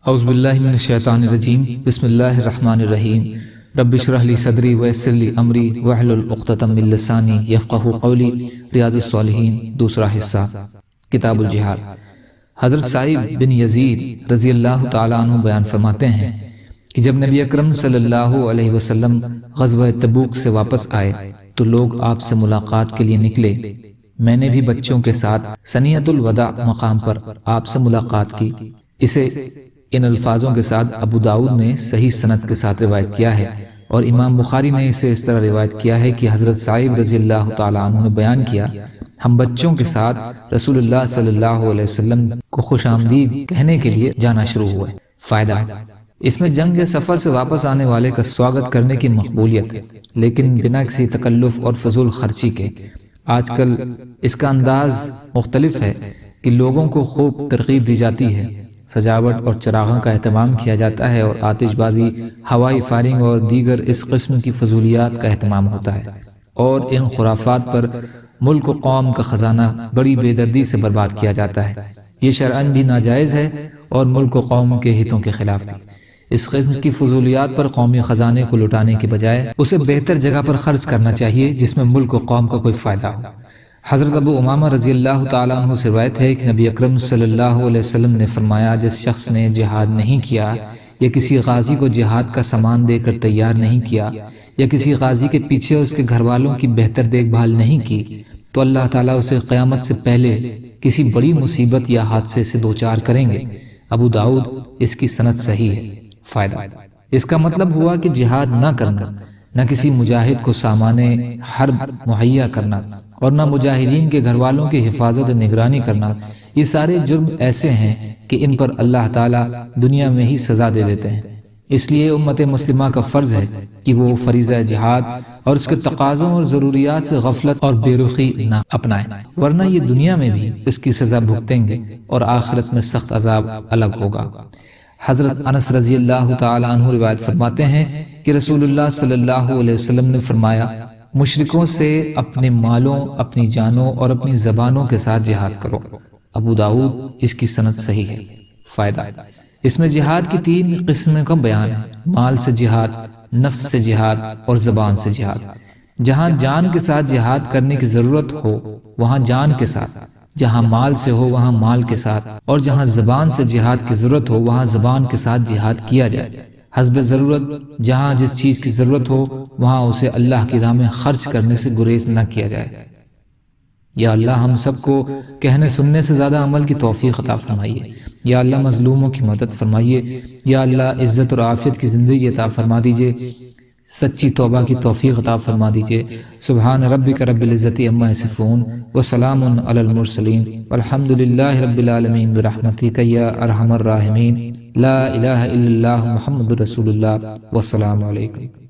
اعوذ باللہ من الشیطان الرجیم بسم اللہ الرحمن الرحیم رب اشرح لی صدری ویسر لی امری واحلل عقدۃ من لسانی یفقہوا قولی۔ ریاض الصالحین دوسرا حصہ، کتاب الجہاد۔ حضرت سعید بن یزید رضی اللہ تعالیٰ عنہ بیان فرماتے ہیں کہ جب نبی اکرم صلی اللہ علیہ وسلم غزوہ تبوک سے واپس آئے تو لوگ آپ سے ملاقات کے لیے نکلے۔ میں نے بھی بچوں کے ساتھ ثنیۃ الوداع مقام پر آپ سے ملاقات کی۔ اسے ان الفاظوں کے ساتھ ابو داؤد نے صحیح سند کے ساتھ روایت کیا ہے، اور امام بخاری نے اسے اس طرح روایت کیا ہے کہ حضرت سعید رضی اللہ تعالیٰ عنہ نے بیان کیا، ہم بچوں کے ساتھ رسول اللہ صلی اللہ علیہ وسلم کو خوش آمدید کہنے کے لیے جانا شروع ہوئے۔ فائدہ: اس میں جنگ یا سفر سے واپس آنے والے کا سواگت کرنے کی مقبولیت ہے، لیکن بنا کسی تکلف اور فضول خرچی کے۔ آج کل اس کا انداز مختلف ہے کہ لوگوں کو خوب ترغیب دی جاتی ہے، سجاوٹ اور چراغوں کا اہتمام کیا جاتا ہے، اور آتش بازی، ہوائی فائرنگ اور دیگر اس قسم کی فضولیات کا اہتمام ہوتا ہے، اور ان خرافات پر ملک و قوم کا خزانہ بڑی بے دردی سے برباد کیا جاتا ہے۔ یہ شرعاً بھی ناجائز ہے اور ملک و قوم کے ہتوں کے خلاف بھی۔ اس قسم کی فضولیات پر قومی خزانے کو لٹانے کے بجائے اسے بہتر جگہ پر خرچ کرنا چاہیے جس میں ملک و قوم کا کوئی فائدہ ہو۔ حضرت ابو امامہ رضی اللہ تعالیٰ عنہ سے روایت ہے کہ نبی اکرم صلی اللہ علیہ وسلم نے فرمایا، جس شخص نے جہاد نہیں کیا یا کسی غازی کو جہاد کا سامان دے کر تیار نہیں کیا یا کسی غازی کے پیچھے اس کے گھر والوں کی بہتر دیکھ بھال نہیں کی تو اللہ تعالیٰ اسے قیامت سے پہلے کسی بڑی مصیبت یا حادثے سے دوچار کریں گے۔ ابو داؤد۔ اس کی سند صحیح ہے۔ فائدہ: اس کا مطلب ہوا کہ جہاد نہ کرنا، نہ کسی مجاہد کو سامان حرب مہیا کرنا، اور نہ مجاہدین کے گھر والوں کی حفاظت و نگرانی کرنا، یہ سارے جرم ایسے ہیں کہ ان پر اللہ تعالیٰ دنیا میں ہی سزا دے دیتے ہیں۔ اس لیے امت مسلمہ کا فرض ہے کہ وہ فریضہ جہاد اور اس کے تقاضوں اور ضروریات سے غفلت اور بے رخی نہ اپنائیں، ورنہ یہ دنیا میں بھی اس کی سزا بھگتیں گے اور آخرت میں سخت عذاب الگ ہوگا۔ حضرت انس رضی اللہ تعالیٰ عنہ روایت فرماتے ہیں کہ رسول اللہ صلی اللہ علیہ وسلم نے فرمایا، مشرکوں سے اپنے مالوں، اپنی جانوں اور اپنی زبانوں کے ساتھ جہاد کرو۔ ابو داؤد۔ اس کی سند صحیح ہے۔ فائدہ: اس میں جہاد کی 3 قسموں کا بیان ہے: مال سے جہاد، نفس سے جہاد اور زبان سے جہاد۔ جہاں جان کے ساتھ جہاد کرنے کی ضرورت ہو وہاں جان کے ساتھ، جہاں مال سے ہو وہاں مال کے ساتھ، اور جہاں زبان سے جہاد کی ضرورت ہو وہاں زبان کے ساتھ جہاد کیا جائے، حسب ضرورت۔ جہاں جس چیز کی ضرورت ہو وہاں اسے اللہ کی راہ میں خرچ کرنے سے گریز نہ کیا جائے۔ یا اللہ ہم سب کو کہنے سننے سے زیادہ عمل کی توفیق عطا فرمائیے۔ یا اللہ مظلوموں کی مدد فرمائیے۔ یا اللہ عزت اور عافیت کی زندگی عطا فرما دیجئے، سچی توبہ کی توفیق عطا فرما دیجئے۔ سبحان ربک رب العزت عما یصفون وسلام علی المرسلین والحمد للہ رب العالمین برحمتک یا ارحم الراحمین۔ لا الہ الا اللہ محمد رسول اللہ۔ والسلام علیکم۔